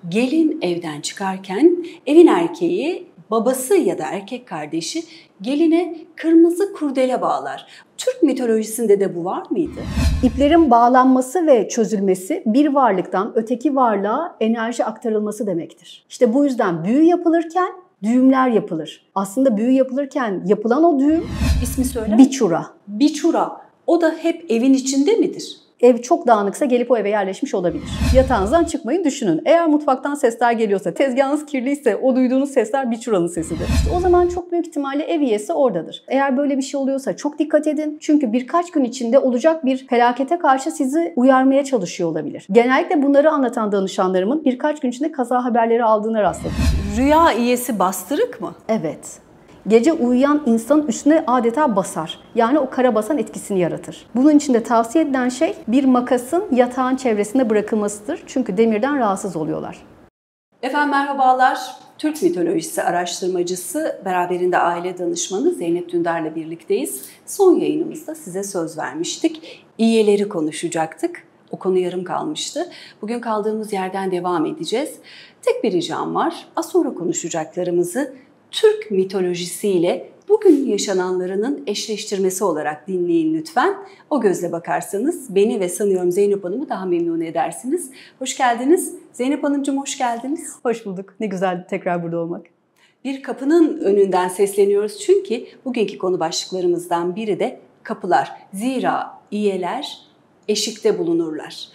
Gelin evden çıkarken evin erkeği, babası ya da erkek kardeşi geline kırmızı kurdele bağlar. Türk mitolojisinde de bu var mıydı? İplerin bağlanması ve çözülmesi bir varlıktan öteki varlığa enerji aktarılması demektir. İşte bu yüzden büyü yapılırken düğümler yapılır. Aslında büyü yapılırken yapılan o düğüm İsmi söyle. biçura. Biçura. O da hep evin içinde midir? Ev çok dağınıksa gelip o eve yerleşmiş olabilir. Yatağınızdan çıkmayın, düşünün. Eğer mutfaktan sesler geliyorsa, tezgahınız kirliyse o duyduğunuz sesler biçuranın sesidir. İşte o zaman çok büyük ihtimalle ev üyesi oradadır. Eğer böyle bir şey oluyorsa çok dikkat edin. Çünkü birkaç gün içinde olacak bir felakete karşı sizi uyarmaya çalışıyor olabilir. Genellikle bunları anlatan danışanlarımın birkaç gün içinde kaza haberleri aldığına rastladım. Rüya iyesi bastırık mı? Evet. Gece uyuyan insanın üstüne adeta basar. Yani o karabasan etkisini yaratır. Bunun için de tavsiye edilen şey bir makasın yatağın çevresinde bırakılmasıdır. Çünkü demirden rahatsız oluyorlar. Efendim merhabalar. Türk mitolojisi araştırmacısı, beraberinde aile danışmanı Zeynep Dündar'la birlikteyiz. Son yayınımızda size söz vermiştik. İyiyeleri konuşacaktık. O konu yarım kalmıştı. Bugün kaldığımız yerden devam edeceğiz. Tek bir ricam var. Az sonra konuşacaklarımızı Türk mitolojisiyle bugün yaşananlarının eşleştirmesi olarak dinleyin lütfen. O gözle bakarsanız beni ve sanıyorum Zeynep Hanım'ı daha memnun edersiniz. Hoş geldiniz. Zeynep Hanımcığım hoş geldiniz. Hoş bulduk. Ne güzel tekrar burada olmak. Bir kapının önünden sesleniyoruz çünkü bugünkü konu başlıklarımızdan biri de kapılar. Zira iyeler eşikte bulunurlar.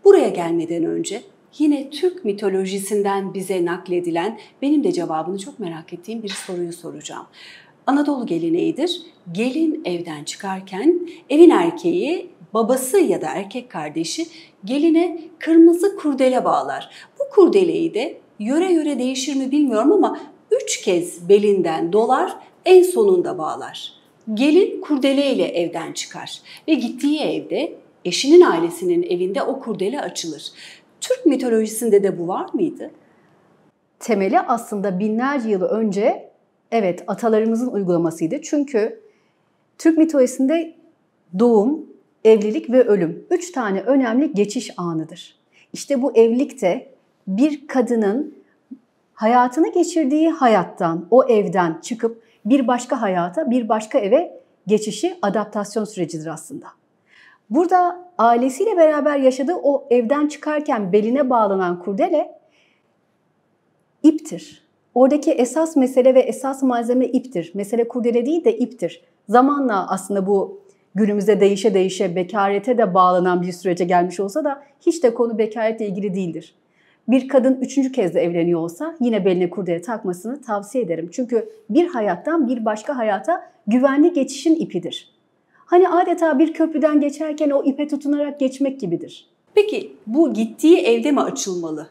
Buraya gelmeden önce yine Türk mitolojisinden bize nakledilen, benim de cevabını çok merak ettiğim bir soruyu soracağım. Anadolu geleneğidir. Gelin evden çıkarken evin erkeği, babası ya da erkek kardeşi geline kırmızı kurdele bağlar. Bu kurdeleyi de yöre yöre değişir mi bilmiyorum ama 3 kez belinden dolar, en sonunda bağlar. Gelin kurdeleyle evden çıkar ve gittiği evde eşinin ailesinin evinde o kurdele açılır. Türk mitolojisinde de bu var mıydı? Temeli aslında binlerce yıl önce evet atalarımızın uygulamasıydı. Çünkü Türk mitolojisinde doğum, evlilik ve ölüm 3 tane önemli geçiş anıdır. İşte bu evlilikte bir kadının hayatını geçirdiği hayattan, o evden çıkıp bir başka hayata, bir başka eve geçişi adaptasyon sürecidir aslında. Burada ailesiyle beraber yaşadığı o evden çıkarken beline bağlanan kurdele iptir. Oradaki esas mesele ve esas malzeme iptir. Mesele kurdele değil de iptir. Zamanla aslında bu günümüzde değişe değişe bekarete de bağlanan bir sürece gelmiş olsa da hiç de konu bekaretle ilgili değildir. Bir kadın 3. kez de evleniyor olsa yine beline kurdele takmasını tavsiye ederim. Çünkü bir hayattan bir başka hayata güvenli geçişin ipidir. Hani adeta bir köprüden geçerken o ipe tutunarak geçmek gibidir. Peki bu gittiği evde mi açılmalı?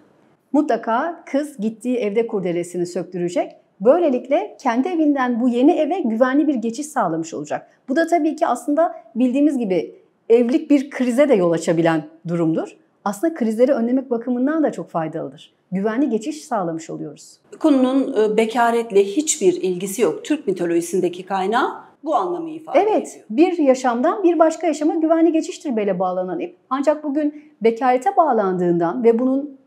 Mutlaka kız gittiği evde kurdelesini söktürecek. Böylelikle kendi evinden bu yeni eve güvenli bir geçiş sağlamış olacak. Bu da tabii ki aslında bildiğimiz gibi evlilik bir krize de yol açabilen durumdur. Aslında krizleri önlemek bakımından da çok faydalıdır. Güvenli geçiş sağlamış oluyoruz. Konunun bekaretle hiçbir ilgisi yok. Türk mitolojisindeki kaynağı bu anlamı ifade ediyor. Evet, bir yaşamdan bir başka yaşama güvenli geçiştir bele bağlanan ip. Ancak bugün bekarete bağlandığından ve bunun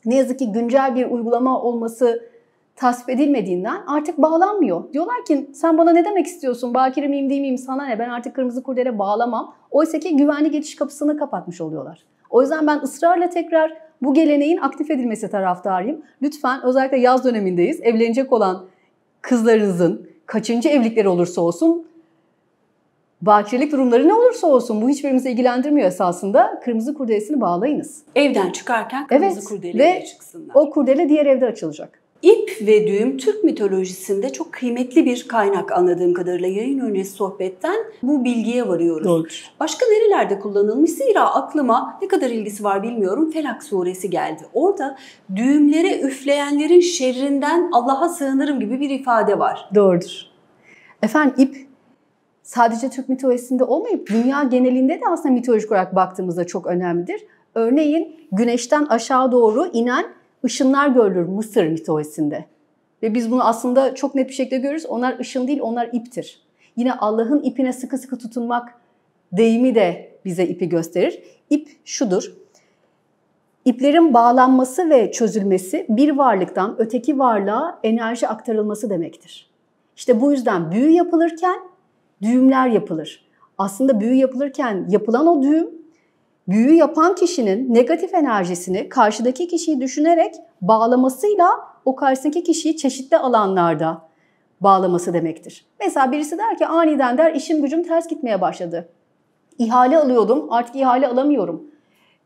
ne yazık ki güncel bir uygulama olması tasvip edilmediğinden artık bağlanmıyor. Diyorlar ki sen bana ne demek istiyorsun? Bakire miyim değil miyim sana ne? Ben artık kırmızı kurdele bağlamam. Oysa ki güvenli geçiş kapısını kapatmış oluyorlar. O yüzden ben ısrarla tekrar bu geleneğin aktif edilmesi taraftarıyım. Lütfen özellikle yaz dönemindeyiz. Evlenecek olan kızlarınızın kaçıncı evlilikleri olursa olsun, bakirelik durumları ne olursa olsun bu hiçbirimizi ilgilendirmiyor esasında. Kırmızı kurdelesini bağlayınız. Evden çıkarken kırmızı kurdeleyle çıksınlar. O kurdele diğer evde açılacak. İp ve düğüm Türk mitolojisinde çok kıymetli bir kaynak anladığım kadarıyla. Yayın öncesi sohbetten bu bilgiye varıyoruz. Doğru. Başka nerelerde kullanılmış? Zira aklıma ne kadar ilgisi var bilmiyorum. Felak suresi geldi. Orada düğümlere üfleyenlerin şerrinden Allah'a sığınırım gibi bir ifade var. Doğrudur. Efendim ip sadece Türk mitolojisinde olmayıp dünya genelinde de aslında mitolojik olarak baktığımızda çok önemlidir. Örneğin güneşten aşağı doğru inen ışınlar görülür Mısır mitolojisinde. Ve biz bunu aslında çok net bir şekilde görürüz. Onlar ışın değil, onlar iptir. Yine Allah'ın ipine sıkı sıkı tutunmak deyimi de bize ipi gösterir. İp şudur. İplerin bağlanması ve çözülmesi bir varlıktan öteki varlığa enerji aktarılması demektir. İşte bu yüzden büyü yapılırken düğümler yapılır. Aslında büyü yapılırken yapılan o düğüm, büyü yapan kişinin negatif enerjisini karşıdaki kişiyi düşünerek bağlamasıyla o karşısındaki kişiyi çeşitli alanlarda bağlaması demektir. Mesela birisi der ki aniden der işim gücüm ters gitmeye başladı. İhale alıyordum, artık ihale alamıyorum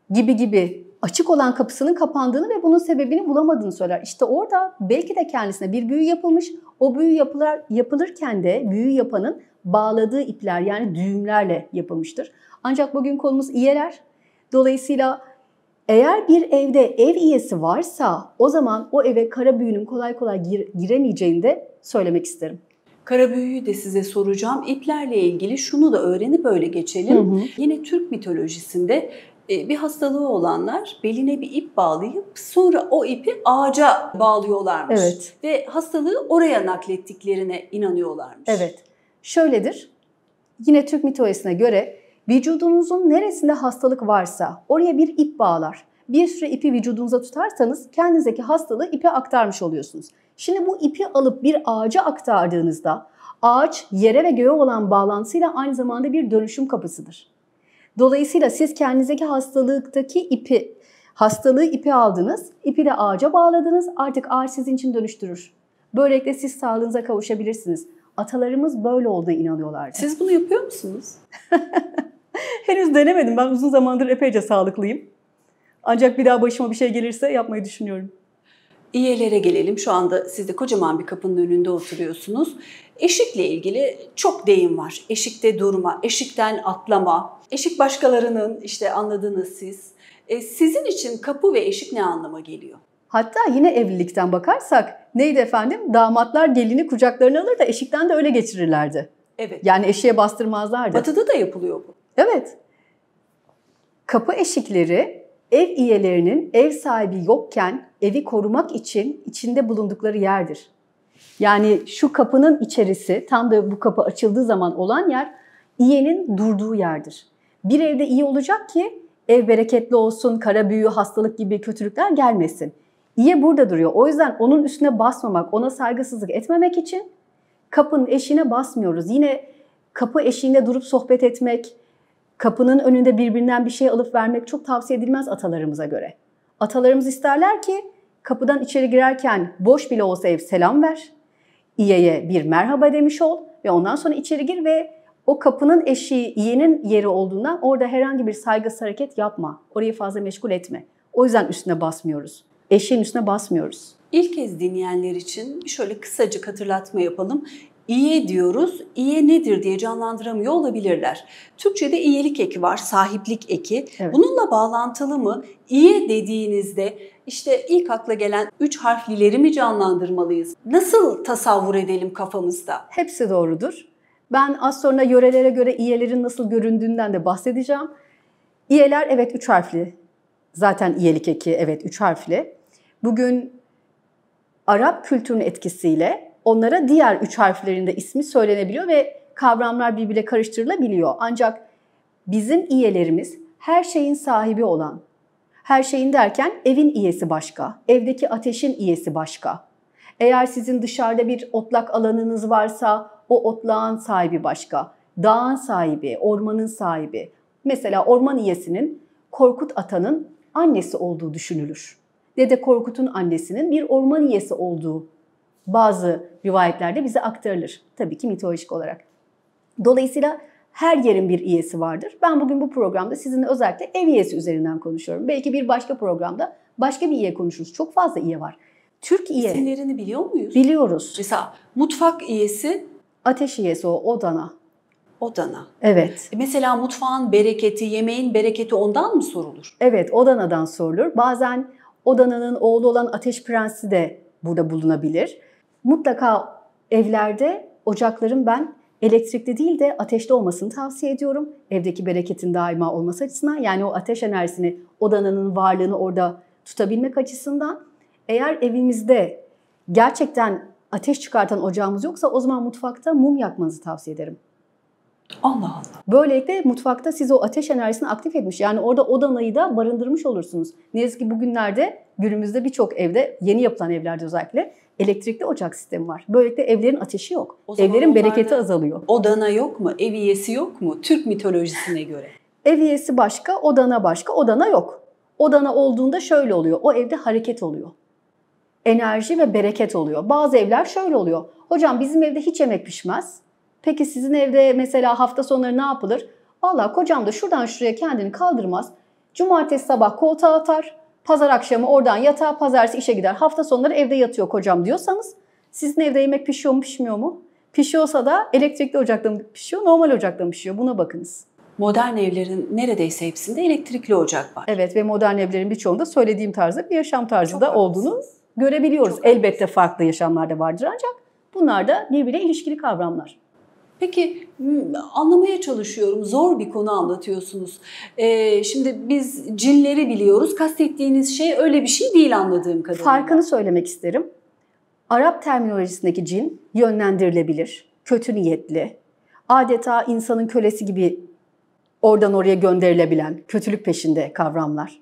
gibi açık olan kapısının kapandığını ve bunun sebebini bulamadığını söyler. İşte orada belki de kendisine bir büyü yapılmış. O büyü yapılırken de büyü yapanın bağladığı ipler yani düğümlerle yapılmıştır. Ancak bugün konumuz iyeler. Dolayısıyla eğer bir evde ev iyesi varsa o zaman o eve kara büyünün kolay kolay giremeyeceğini de söylemek isterim. Kara büyüyü de size soracağım. İplerle ilgili şunu da öğrenip öyle geçelim. Yine Türk mitolojisinde bir hastalığı olanlar beline bir ip bağlayıp sonra o ipi ağaca bağlıyorlarmış. Evet. Ve hastalığı oraya naklettiklerine inanıyorlarmış. Evet. Şöyledir. Yine Türk mitolojisine göre vücudunuzun neresinde hastalık varsa oraya bir ip bağlar. Bir süre ipi vücudunuza tutarsanız kendinizdeki hastalığı ipe aktarmış oluyorsunuz. Şimdi bu ipi alıp bir ağaca aktardığınızda ağaç yere ve göğe olan bağlantısıyla aynı zamanda bir dönüşüm kapısıdır. Dolayısıyla siz kendinizdeki hastalığı ipi aldınız, ipi de ağaca bağladınız, artık ağaç sizin için dönüştürür. Böylelikle siz sağlığınıza kavuşabilirsiniz. Atalarımız böyle olduğuna inanıyorlardı. Siz bunu yapıyor musunuz? Henüz denemedim. Ben uzun zamandır epeyce sağlıklıyım. Ancak bir daha başıma bir şey gelirse yapmayı düşünüyorum. İyelere gelelim. Şu anda siz de kocaman bir kapının önünde oturuyorsunuz. Eşikle ilgili çok deyim var. Eşikte durma, eşikten atlama. Eşik başkalarının, işte anladınız siz. Sizin için kapı ve eşik ne anlama geliyor? Hatta yine evlilikten bakarsak neydi efendim? Damatlar gelini kucaklarına alır da eşikten de öyle geçirirlerdi. Evet. Yani eşiğe bastırmazlardı. Batı'da da yapılıyor bu. Evet. Kapı eşikleri ev iyelerinin ev sahibi yokken evi korumak için içinde bulundukları yerdir. Yani şu kapının içerisi, tam da bu kapı açıldığı zaman olan yer, iyenin durduğu yerdir. Bir evde iyi olacak ki ev bereketli olsun, kara büyü, hastalık gibi kötülükler gelmesin. İye burada duruyor. O yüzden onun üstüne basmamak, ona saygısızlık etmemek için kapının eşiğine basmıyoruz. Yine kapı eşiğinde durup sohbet etmek, kapının önünde birbirinden bir şey alıp vermek çok tavsiye edilmez atalarımıza göre. Atalarımız isterler ki kapıdan içeri girerken boş bile olsa ev selam ver, iyeye bir merhaba demiş ol ve ondan sonra içeri gir ve o kapının eşiği iyenin yeri olduğundan orada herhangi bir saygısız hareket yapma. Orayı fazla meşgul etme. O yüzden üstüne basmıyoruz. Eşiğin üstüne basmıyoruz. İlk kez dinleyenler için şöyle kısacık hatırlatma yapalım. İye diyoruz, iye nedir diye canlandıramıyor olabilirler. Türkçe'de iyelik eki var, sahiplik eki. Evet. Bununla bağlantılı mı? İye dediğinizde işte ilk akla gelen 3 harflileri mi canlandırmalıyız? Nasıl tasavvur edelim kafamızda? Hepsi doğrudur. Ben az sonra yörelere göre iyelerin nasıl göründüğünden de bahsedeceğim. İyeler evet 3 harfli. Zaten iyelik eki evet 3 harfli. Bugün Arap kültürünün etkisiyle onlara diğer 3 harflerinde ismi söylenebiliyor ve kavramlar birbirine karıştırılabiliyor. Ancak bizim iyelerimiz her şeyin sahibi olan, her şeyin derken evin iyesi başka, evdeki ateşin iyesi başka. Eğer sizin dışarıda bir otlak alanınız varsa o otlağın sahibi başka, dağın sahibi, ormanın sahibi. Mesela orman iyesinin Korkut Ata'nın annesi olduğu düşünülür. Dede Korkut'un annesinin bir orman iyesi olduğu bazı rivayetlerde bize aktarılır. Tabii ki mitolojik olarak. Dolayısıyla her yerin bir iyesi vardır. Ben bugün bu programda sizinle özellikle ev iyesi üzerinden konuşuyorum. Belki bir başka programda başka bir iye konuşuruz. Çok fazla iye var. Türk iye. İsimlerini biliyor muyuz? Biliyoruz. Mesela mutfak iyesi. Ateş iyesi o, odana. Odana. Evet. Mesela mutfağın bereketi, yemeğin bereketi ondan mı sorulur? Evet, odanadan sorulur. Bazen odananın oğlu olan Ateş Prensi de burada bulunabilir. Mutlaka evlerde ocakların ben elektrikli değil de ateşli olmasını tavsiye ediyorum. Evdeki bereketin daima olması açısından. Yani o ateş enerjisini, odananın varlığını orada tutabilmek açısından. Eğer evimizde gerçekten ateş çıkartan ocağımız yoksa o zaman mutfakta mum yakmanızı tavsiye ederim. Allah Allah. Böylelikle mutfakta siz o ateş enerjisini aktif etmiş. Yani orada o danayı da barındırmış olursunuz. Ne yazık ki bugünlerde günümüzde birçok evde, yeni yapılan evlerde özellikle elektrikli ocak sistemi var. Böylelikle evlerin ateşi yok. Evlerin bereketi azalıyor. O dana yok mu? Ev üyesi yok mu? Türk mitolojisine göre. Ev üyesi başka, o dana başka, o dana yok. O dana olduğunda şöyle oluyor. O evde hareket oluyor. Enerji ve bereket oluyor. Bazı evler şöyle oluyor. Hocam bizim evde hiç yemek pişmez. Peki sizin evde mesela hafta sonları ne yapılır? Vallahi kocam da şuradan şuraya kendini kaldırmaz. Cumartesi sabah koltuğa atar. Pazar akşamı oradan yatağa, pazartesi işe gider. Hafta sonları evde yatıyor kocam diyorsanız sizin evde yemek pişiyor mu pişmiyor mu? Pişiyorsa da elektrikli ocakta mı pişiyor, normal ocakta mı pişiyor? Buna bakınız. Modern evlerin neredeyse hepsinde elektrikli ocak var. Evet ve modern evlerin birçoğunda söylediğim tarzda bir yaşam tarzı da olduğunu görebiliyoruz. Elbette farklı yaşamlar da vardır ancak bunlar da birbiriyle ilişkili kavramlar. Peki anlamaya çalışıyorum. Zor bir konu anlatıyorsunuz. Şimdi biz cinleri biliyoruz. Kastettiğiniz şey öyle bir şey değil anladığım kadarıyla. Farkını söylemek isterim. Arap terminolojisindeki cin yönlendirilebilir, kötü niyetli, adeta insanın kölesi gibi oradan oraya gönderilebilen, kötülük peşinde kavramlar.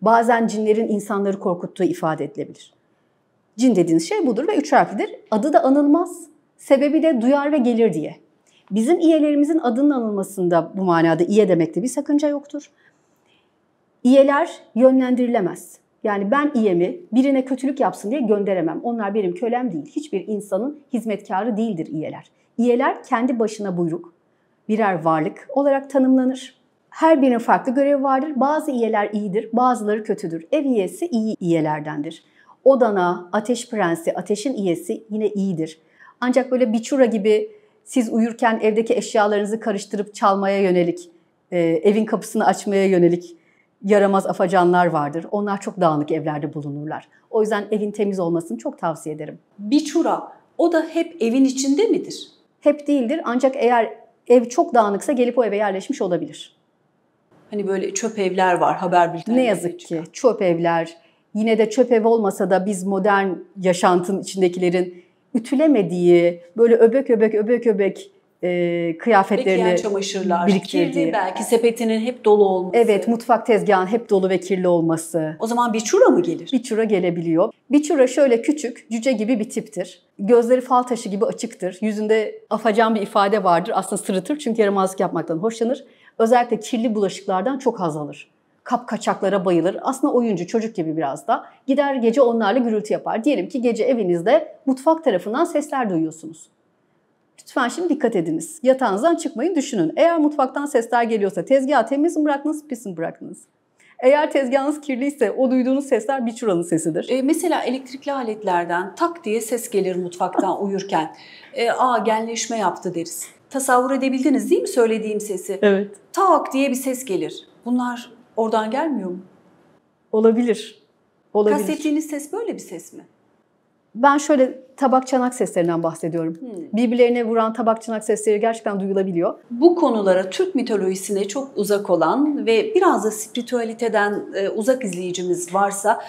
Bazen cinlerin insanları korkuttuğu ifade edilebilir. Cin dediğiniz şey budur ve 3 harflidir. Adı da anılmaz. Sebebi de duyar ve gelir diye. Bizim iyelerimizin adının anılmasında bu manada iye demekte bir sakınca yoktur. İyeler yönlendirilemez. Yani ben iyemi birine kötülük yapsın diye gönderemem. Onlar benim kölem değil. Hiçbir insanın hizmetkarı değildir iyeler. İyeler kendi başına buyruk, birer varlık olarak tanımlanır. Her birinin farklı görevi vardır. Bazı iyeler iyidir, bazıları kötüdür. Ev iyesi iyi iyelerdendir. Odana, ateş prensi, ateşin iyesi yine iyidir. Ancak böyle biçura gibi siz uyurken evdeki eşyalarınızı karıştırıp çalmaya yönelik, evin kapısını açmaya yönelik yaramaz afacanlar vardır. Onlar çok dağınık evlerde bulunurlar. O yüzden evin temiz olmasını çok tavsiye ederim. Biçura, o da hep evin içinde midir? Hep değildir ancak eğer ev çok dağınıksa gelip o eve yerleşmiş olabilir. Hani böyle çöp evler var haber bültenlerinde. Ne yazık ki çöp evler, yine de çöp ev olmasa da biz modern yaşantının içindekilerin ütülemediği, böyle öbek öbek kıyafetlerini bekleyen çamaşırlar, biriktirdiği. kirli belki sepetinin hep dolu olması. Evet, mutfak tezgahının hep dolu ve kirli olması. O zaman biçura mı gelir? Biçura gelebiliyor. Biçura şöyle küçük, cüce gibi bir tiptir. Gözleri fal taşı gibi açıktır. Yüzünde afacan bir ifade vardır. Aslında sırıtır çünkü yaramazlık yapmaktan hoşlanır. Özellikle kirli bulaşıklardan çok haz alır. Kapkaçaklara bayılır. Aslında oyuncu, çocuk gibi biraz da. Gider gece onlarla gürültü yapar. Diyelim ki gece evinizde mutfak tarafından sesler duyuyorsunuz. Lütfen şimdi dikkat ediniz. Yatağınızdan çıkmayın, düşünün. Eğer mutfaktan sesler geliyorsa tezgahı temiz mi bıraktınız, pis mi bıraktınız? Eğer tezgahınız kirliyse o duyduğunuz sesler biçuranın sesidir. Mesela elektrikli aletlerden tak diye ses gelir mutfaktan uyurken. Genleşme yaptı deriz. Tasavvur edebildiniz değil mi söylediğim sesi? Evet. Tak diye bir ses gelir. Bunlar oradan gelmiyor mu? Olabilir. Olabilir. Kastettiğiniz ses böyle bir ses mi? Ben şöyle tabak çanak seslerinden bahsediyorum. Birbirlerine vuran tabak çanak sesleri gerçekten duyulabiliyor. Bu konulara Türk mitolojisine çok uzak olan ve biraz da spiritüaliteden uzak izleyicimiz varsa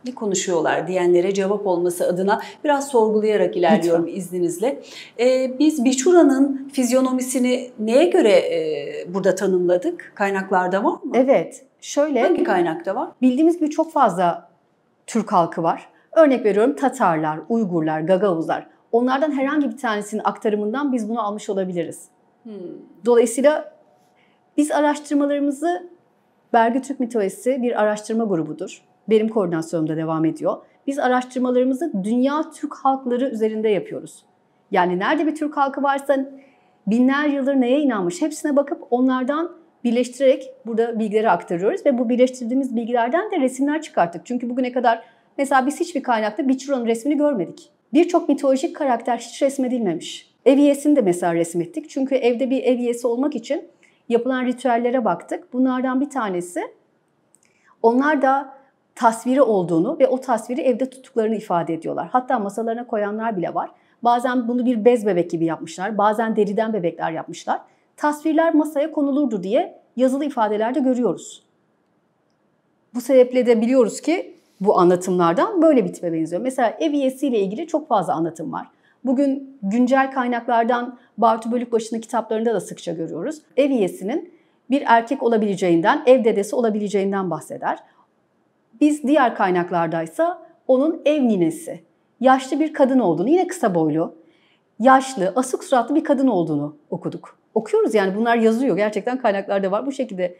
ne konuşuyorlar diyenlere cevap olması adına biraz sorgulayarak ilerliyorum lütfen izninizle. Biz Biçura'nın fizyonomisini neye göre burada tanımladık? Kaynaklarda var mı? Evet. Şöyle. Hangi kaynakta var? Bildiğimiz gibi çok fazla Türk halkı var. Örnek veriyorum Tatarlar, Uygurlar, Gagavuzlar. Onlardan herhangi bir tanesinin aktarımından biz bunu almış olabiliriz. Dolayısıyla biz araştırmalarımızı, Bergü Türk Mitolojisi bir araştırma grubudur. Benim koordinasyonumda devam ediyor. Biz araştırmalarımızı dünya Türk halkları üzerinde yapıyoruz. Yani nerede bir Türk halkı varsa binler yıldır neye inanmış hepsine bakıp onlardan birleştirerek burada bilgileri aktarıyoruz. Ve bu birleştirdiğimiz bilgilerden de resimler çıkarttık. Çünkü bugüne kadar mesela biz hiçbir kaynakta Biçura'nın resmini görmedik. Birçok mitolojik karakter hiç resmedilmemiş. Ev üyesini de mesela resmettik. Çünkü evde bir ev üyesi olmak için yapılan ritüellere baktık. Bunlardan bir tanesi, onlar da tasviri olduğunu ve o tasviri evde tuttuklarını ifade ediyorlar. Hatta masalarına koyanlar bile var. Bazen bunu bir bez bebek gibi yapmışlar. Bazen deriden bebekler yapmışlar. Tasvirler masaya konulurdu diye yazılı ifadelerde görüyoruz. Bu sebeple de biliyoruz ki bu anlatımlardan böyle bir tipe benziyor. Mesela ev üyesiyle ilgili çok fazla anlatım var. Bugün güncel kaynaklardan Bartu Bölükbaşı'nın kitaplarında da sıkça görüyoruz. Ev üyesinin bir erkek olabileceğinden, ev dedesi olabileceğinden bahseder. Biz diğer kaynaklardaysa onun ev ninesi, yaşlı bir kadın olduğunu, yine kısa boylu, yaşlı, asık suratlı bir kadın olduğunu okuduk. Okuyoruz yani, bunlar yazıyor. Gerçekten kaynaklarda var. Bu şekilde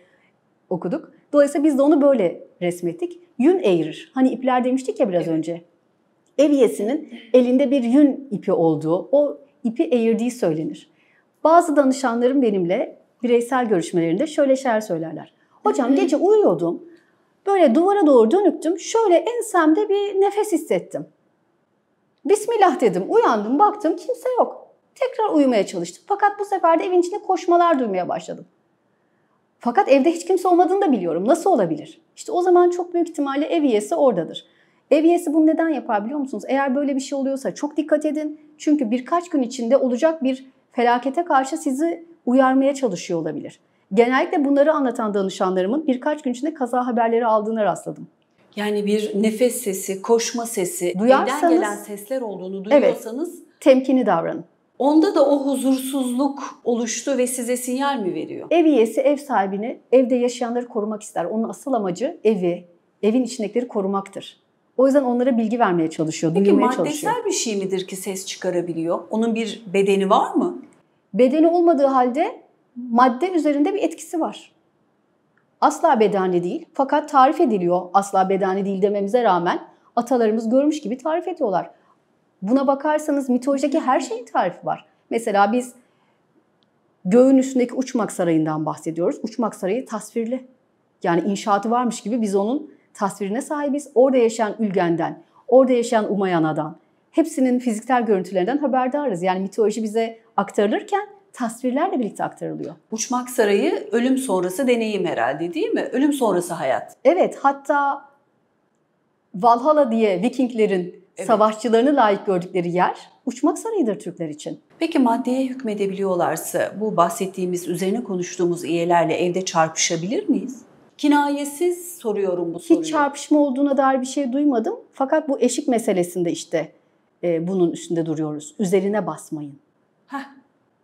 okuduk. Dolayısıyla biz de onu böyle resmettik. Yün eğirir. Hani ipler demiştik ya biraz önce. Ev üyesinin elinde bir yün ipi olduğu, o ipi eğirdiği söylenir. Bazı danışanlarım benimle bireysel görüşmelerinde şöyle şeyler söylerler. Hocam gece uyuyordum, böyle duvara doğru dönüktüm, şöyle ensemde bir nefes hissettim. Bismillah dedim, uyandım, baktım kimse yok. Tekrar uyumaya çalıştım. Fakat bu sefer de evin içinde koşmalar duymaya başladım. Fakat evde hiç kimse olmadığını da biliyorum. Nasıl olabilir? İşte o zaman çok büyük ihtimalle ev üyesi oradadır. Ev üyesi bunu neden yapar biliyor musunuz? Eğer böyle bir şey oluyorsa çok dikkat edin. Çünkü birkaç gün içinde olacak bir felakete karşı sizi uyarmaya çalışıyor olabilir. Genellikle bunları anlatan danışanlarımın birkaç gün içinde kaza haberleri aldığına rastladım. Yani bir nefes sesi, koşma sesi, Duyarsanız, evden gelen sesler olduğunu duyuyorsanız, evet, temkinli davranın. Onda da o huzursuzluk oluştu ve size sinyal mi veriyor? Ev üyesi ev sahibini, evde yaşayanları korumak ister. Onun asıl amacı evi, evin içindekileri korumaktır. O yüzden onlara bilgi vermeye çalışıyor, duyurmaya çalışıyor. Peki maddesel bir şey midir ki ses çıkarabiliyor? Onun bir bedeni var mı? Bedeni olmadığı halde madde üzerinde bir etkisi var. Asla bedeni değil, fakat tarif ediliyor. Asla bedeni değil dememize rağmen atalarımız görmüş gibi tarif ediyorlar. Buna bakarsanız mitolojideki her şeyin tarifi var. Mesela biz göğün üstündeki Uçmak Sarayı'ndan bahsediyoruz. Uçmak Sarayı tasvirli. Yani inşaatı varmış gibi biz onun tasvirine sahibiz. Orada yaşayan Ülgen'den, orada yaşayan Umayana'dan, hepsinin fiziksel görüntülerinden haberdarız. Yani mitoloji bize aktarılırken tasvirlerle birlikte aktarılıyor. Uçmak Sarayı ölüm sonrası deneyim herhalde, değil mi? Ölüm sonrası hayat. Evet, hatta Valhalla diye Vikinglerin savaşçılarını layık gördükleri yer Uçmak Sarayı'dır Türkler için. Peki maddeye hükmedebiliyorlarsa bu bahsettiğimiz, üzerine konuştuğumuz üyelerle evde çarpışabilir miyiz? Kinayesiz soruyorum bu soruyu. Hiç çarpışma olduğuna dair bir şey duymadım. Fakat bu eşik meselesinde işte bunun üstünde duruyoruz. Üzerine basmayın.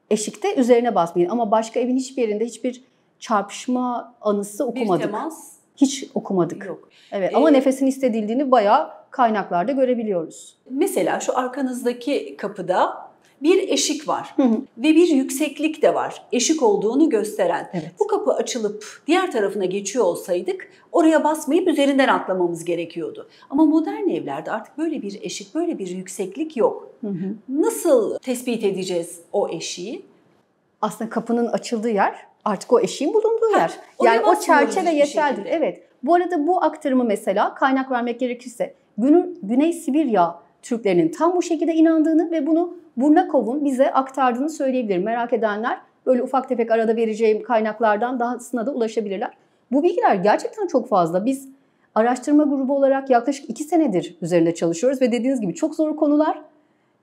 Eşikte üzerine basmayın. Ama başka evin hiçbir yerinde hiçbir çarpışma anısı okumadık. Bir temas? Hiç okumadık. Yok. Evet, ama nefesin hissedildiğini bayağı kaynaklarda görebiliyoruz. Mesela şu arkanızdaki kapıda bir eşik var ve bir yükseklik de var. Eşik olduğunu gösteren. Evet. Bu kapı açılıp diğer tarafına geçiyor olsaydık oraya basmayıp üzerinden atlamamız gerekiyordu. Ama modern evlerde artık böyle bir eşik, böyle bir yükseklik yok. Nasıl tespit edeceğiz o eşiği? Aslında kapının açıldığı yer artık o eşiğin bulunduğu yer. Yani o çerçeve yeterlidir. Evet. Bu arada bu aktarımı mesela kaynak vermek gerekirse Güney Sibirya Türklerinin tam bu şekilde inandığını ve bunu Burnakov'un bize aktardığını söyleyebilirim. Merak edenler böyle ufak tefek arada vereceğim kaynaklardan dahasına da ulaşabilirler. Bu bilgiler gerçekten çok fazla. Biz araştırma grubu olarak yaklaşık 2 senedir üzerinde çalışıyoruz ve dediğiniz gibi çok zor konular.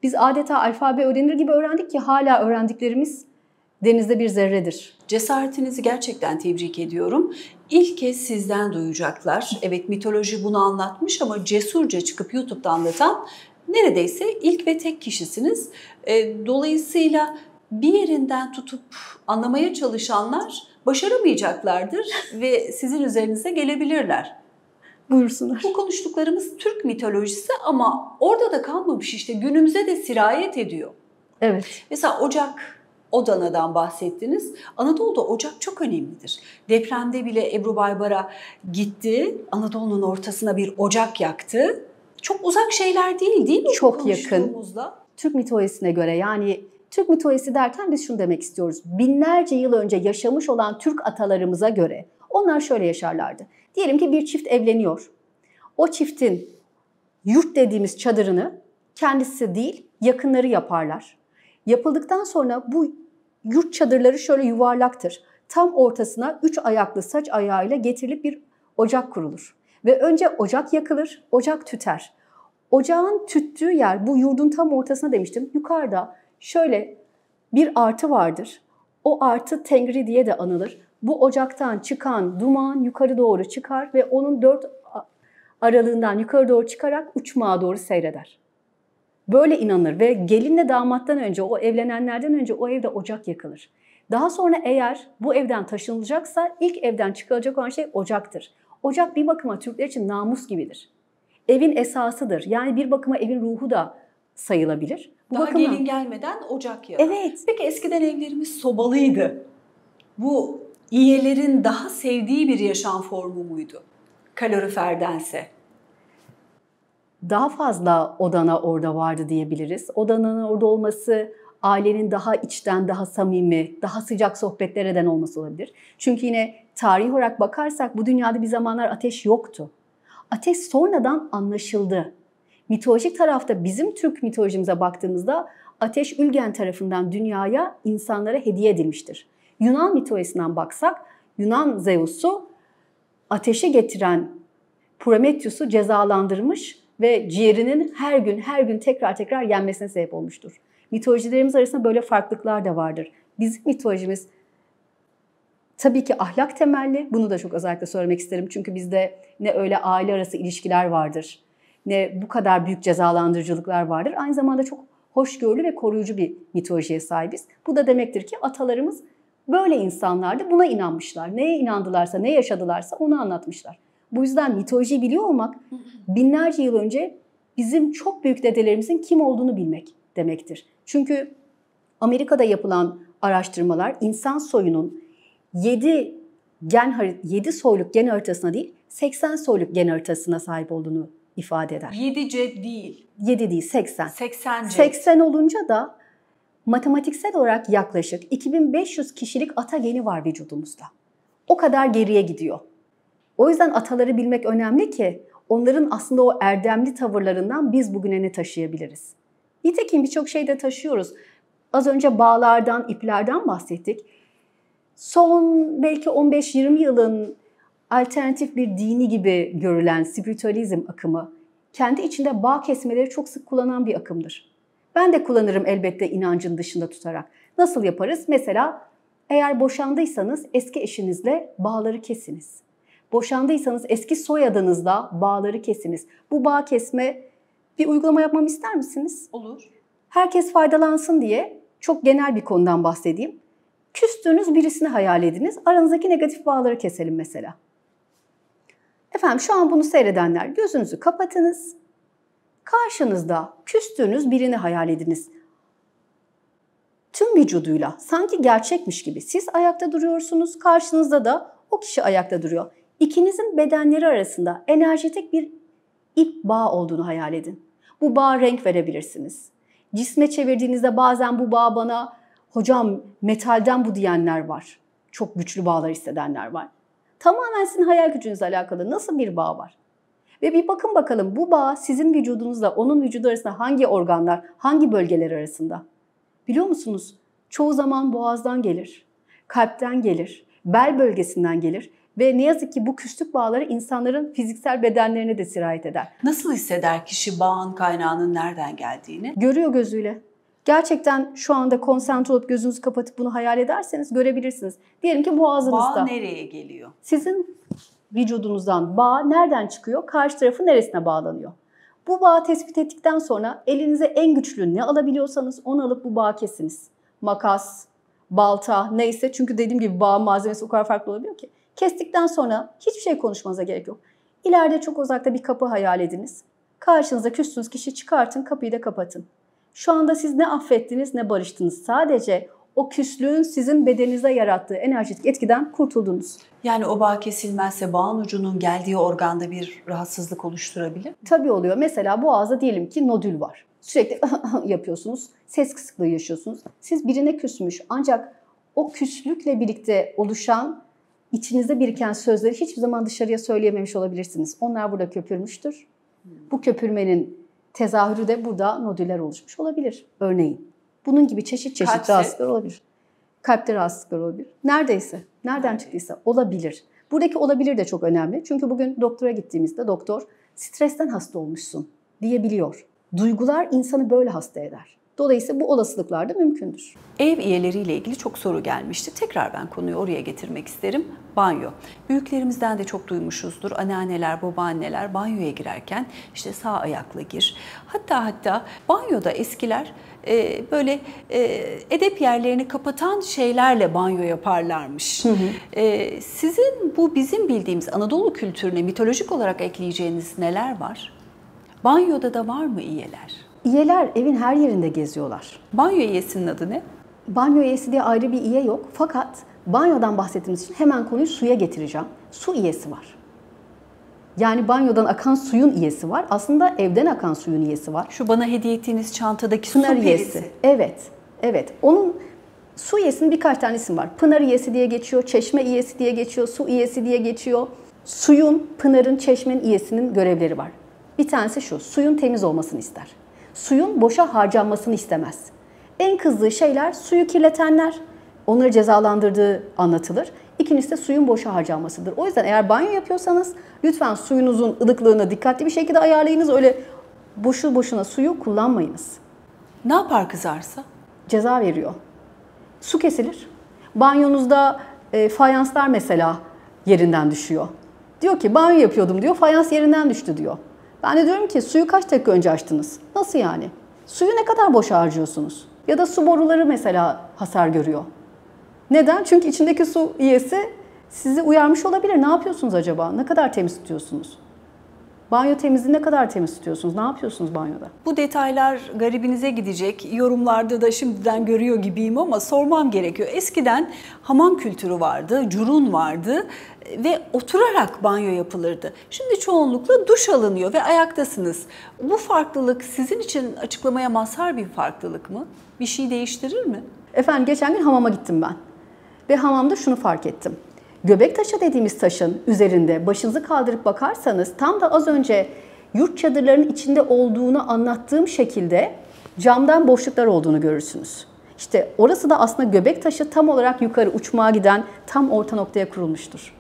Biz adeta alfabe öğrenir gibi öğrendik ki hala öğrendiklerimiz denizde bir zerredir. Cesaretinizi gerçekten tebrik ediyorum. İlk kez sizden duyacaklar. Evet, mitoloji bunu anlatmış ama cesurca çıkıp YouTube'da anlatan neredeyse ilk ve tek kişisiniz. Dolayısıyla bir yerinden tutup anlamaya çalışanlar başaramayacaklardır ve sizin üzerinize gelebilirler. Buyursunlar. Bu konuştuklarımız Türk mitolojisi ama orada da kalmamış, işte günümüze de sirayet ediyor. Evet. Mesela ocak, Odana'dan bahsettiniz. Anadolu'da ocak çok önemlidir. Depremde bile Ebru Baybara gitti, Anadolu'nun ortasına bir ocak yaktı. Çok uzak şeyler değil mi? Çok yakın. Türk mitolojisine göre, yani Türk mitolojisi derken biz şunu demek istiyoruz. Binlerce yıl önce yaşamış olan Türk atalarımıza göre onlar şöyle yaşarlardı. Diyelim ki bir çift evleniyor. O çiftin yurt dediğimiz çadırını kendisi değil yakınları yaparlar. Yapıldıktan sonra bu yurt çadırları şöyle yuvarlaktır. Tam ortasına 3 ayaklı saç ayağıyla getirilip bir ocak kurulur. Ve önce ocak yakılır, ocak tüter. Ocağın tüttüğü yer, bu yurdun tam ortasına demiştim, yukarıda şöyle bir artı vardır. O artı Tengri diye de anılır. Bu ocaktan çıkan duman yukarı doğru çıkar ve onun 4 aralığından yukarı doğru çıkarak uçmağa doğru seyreder. Böyle inanılır ve gelinle damattan önce, o evlenenlerden önce o evde ocak yakılır. Daha sonra eğer bu evden taşınılacaksa ilk evden çıkarılacak olan şey ocaktır. Ocak bir bakıma Türkler için namus gibidir. Evin esasıdır. Yani bir bakıma evin ruhu da sayılabilir. Daha gelin gelmeden ocak yanar. Evet. Peki eskiden evlerimiz sobalıydı. Bu İyelerin daha sevdiği bir yaşam formu muydu? Kaloriferdense. Daha fazla odana orada vardı diyebiliriz. Odanın orada olması ailenin daha içten, daha samimi, daha sıcak sohbetlere neden olması olabilir. Çünkü yine tarih olarak bakarsak bu dünyada bir zamanlar ateş yoktu. Ateş sonradan anlaşıldı. Mitolojik tarafta bizim Türk mitolojimize baktığımızda ateş Ülgen tarafından dünyaya, insanlara hediye edilmiştir. Yunan mitolojisinden baksak Yunan Zeus'u ateşe getiren Prometheus'u cezalandırmış ve ciğerinin her gün tekrar yenmesine sebep olmuştur. Mitolojilerimiz arasında böyle farklılıklar da vardır. Bizim mitolojimiz tabii ki ahlak temelli. Bunu da çok özellikle söylemek isterim. Çünkü bizde ne öyle aile arası ilişkiler vardır, ne bu kadar büyük cezalandırıcılıklar vardır. Aynı zamanda çok hoşgörülü ve koruyucu bir mitolojiye sahibiz. Bu da demektir ki atalarımız böyle insanlardı. Buna inanmışlar. Neye inandılarsa, ne yaşadılarsa onu anlatmışlar. Bu yüzden mitolojiyi biliyor olmak binlerce yıl önce bizim çok büyük dedelerimizin kim olduğunu bilmek demektir. Çünkü Amerika'da yapılan araştırmalar insan soyunun 7 soyluk gen haritasına değil 80 soyluk gen haritasına sahip olduğunu ifade eder. 7C değil. 7 değil 80. 80C. 80 olunca da matematiksel olarak yaklaşık 2500 kişilik ata geni var vücudumuzda. O kadar geriye gidiyor. O yüzden ataları bilmek önemli ki onların aslında o erdemli tavırlarından biz bugüne ne taşıyabiliriz? Nitekim birçok şey de taşıyoruz. Az önce bağlardan, iplerden bahsettik. Son belki 15-20 yılın alternatif bir dini gibi görülen spiritüalizm akımı kendi içinde bağ kesmeleri çok sık kullanan bir akımdır. Ben de kullanırım elbette inancın dışında tutarak. Nasıl yaparız? Mesela eğer boşandıysanız eski eşinizle bağları kesiniz. Boşandıysanız eski soyadınızla bağları kesiniz. Bu bağ kesme bir uygulama yapmamı ister misiniz? Olur. Herkes faydalansın diye çok genel bir konudan bahsedeyim. Küstüğünüz birisini hayal ediniz. Aranızdaki negatif bağları keselim mesela. Efendim şu an bunu seyredenler gözünüzü kapatınız. Karşınızda küstüğünüz birini hayal ediniz. Tüm vücuduyla sanki gerçekmiş gibi siz ayakta duruyorsunuz. Karşınızda da o kişi ayakta duruyor. İkinizin bedenleri arasında enerjetik bir ip bağı olduğunu hayal edin. Bu bağa renk verebilirsiniz. Cisme çevirdiğinizde bazen bu bağ bana hocam metalden bu diyenler var. Çok güçlü bağlar hissedenler var. Tamamen sizin hayal gücünüzle alakalı nasıl bir bağ var? Ve bir bakın bakalım bu bağ sizin vücudunuzla onun vücudu arasında hangi organlar, hangi bölgeler arasında? Biliyor musunuz? Çoğu zaman boğazdan gelir, kalpten gelir, bel bölgesinden gelir. Ve ne yazık ki bu küslük bağları insanların fiziksel bedenlerine de sirayet eder. Nasıl hisseder kişi bağın kaynağının nereden geldiğini? Görüyor gözüyle. Gerçekten şu anda konsantre olup gözünüzü kapatıp bunu hayal ederseniz görebilirsiniz. Diyelim ki boğazınızda. Bağ nereye geliyor? Sizin vücudunuzdan bağ nereden çıkıyor? Karşı tarafı neresine bağlanıyor? Bu bağı tespit ettikten sonra elinize en güçlü ne alabiliyorsanız onu alıp bu bağı kesiniz. Makas, balta neyse çünkü dediğim gibi bağ malzemesi o kadar farklı olabiliyor ki. Kestikten sonra hiçbir şey konuşmanıza gerek yok. İleride çok uzakta bir kapı hayal ediniz. Karşınıza küstüğünüz kişi çıkartın, kapıyı da kapatın. Şu anda siz ne affettiniz ne barıştınız. Sadece o küslüğün sizin bedeninizde yarattığı enerjik etkiden kurtuldunuz. Yani o bağ kesilmezse bağın ucunun geldiği organda bir rahatsızlık oluşturabilir mi? Tabii oluyor. Mesela boğazda diyelim ki nodül var. Sürekli yapıyorsunuz, ses kısıklığı yaşıyorsunuz. Siz birine küsmüş ancak o küslükle birlikte oluşan İçinizde biriken sözleri hiçbir zaman dışarıya söyleyememiş olabilirsiniz. Onlar burada köpürmüştür. Bu köpürmenin tezahürü de burada nodüller oluşmuş olabilir örneğin. Bunun gibi çeşit rahatsızlıklar olabilir. Kalpte rahatsızlıklar olabilir. Neredeyse, nereden çıktıysa olabilir. Buradaki olabilir de çok önemli. Çünkü bugün doktora gittiğimizde doktor stresten hasta olmuşsun diyebiliyor. Duygular insanı böyle hasta eder. Dolayısıyla bu olasılıklar da mümkündür. Ev üyeleriyle ilgili çok soru gelmişti. Tekrar ben konuyu oraya getirmek isterim. Banyo. Büyüklerimizden de çok duymuşuzdur. Anneanneler, babaanneler banyoya girerken işte sağ ayakla gir. Hatta banyoda eskiler böyle edep yerlerini kapatan şeylerle banyo yaparlarmış. Sizin bu bizim bildiğimiz Anadolu kültürüne mitolojik olarak ekleyeceğiniz neler var? Banyoda da var mı iyeler? İyeler evin her yerinde geziyorlar. Banyo iyesinin adı ne? Banyo iyesi diye ayrı bir iye yok. Fakat banyodan bahsettiğimiz için hemen konuyu suya getireceğim. Su iyesi var. Yani banyodan akan suyun iyesi var. Aslında evden akan suyun iyesi var. Şu bana hediye ettiğiniz çantadaki Pınar su iyesi. perisi. Evet. Onun su iyesinin birkaç tane isim var. Pınar iyesi diye geçiyor, çeşme iyesi diye geçiyor, su iyesi diye geçiyor. Suyun, pınarın, çeşmenin iyesinin görevleri var. Bir tanesi şu, suyun temiz olmasını ister. Suyun boşa harcanmasını istemez. En kızdığı şeyler suyu kirletenler, onları cezalandırdığı anlatılır. İkincisi de suyun boşa harcanmasıdır. O yüzden eğer banyo yapıyorsanız lütfen suyunuzun ılıklığını dikkatli bir şekilde ayarlayınız. Öyle boşu boşuna suyu kullanmayınız. Ne yapar kızarsa? Ceza veriyor. Su kesilir. Banyonuzda fayanslar mesela yerinden düşüyor. Diyor ki banyo yapıyordum diyor, fayans yerinden düştü diyor. Ben de diyorum ki suyu kaç dakika önce açtınız? Nasıl yani? Suyu ne kadar boşa harcıyorsunuz? Ya da su boruları mesela hasar görüyor. Neden? Çünkü içindeki su iyesi sizi uyarmış olabilir. Ne yapıyorsunuz acaba? Ne kadar temiz tutuyorsunuz? Banyo temizliği ne kadar temiz tutuyorsunuz? Ne yapıyorsunuz banyoda? Bu detaylar garibinize gidecek. Yorumlarda da şimdiden görüyor gibiyim ama sormam gerekiyor. Eskiden hamam kültürü vardı, curun vardı ve oturarak banyo yapılırdı. Şimdi çoğunlukla duş alınıyor ve ayaktasınız. Bu farklılık sizin için açıklamaya mazhar bir farklılık mı? Bir şey değiştirir mi? Efendim geçen gün hamama gittim ben. Ve hamamda şunu fark ettim. Göbek taşı dediğimiz taşın üzerinde başınızı kaldırıp bakarsanız tam da az önce yurt çadırlarının içinde olduğunu anlattığım şekilde camdan boşluklar olduğunu görürsünüz. İşte orası da aslında göbek taşı tam olarak yukarı uçmağa giden tam orta noktaya kurulmuştur.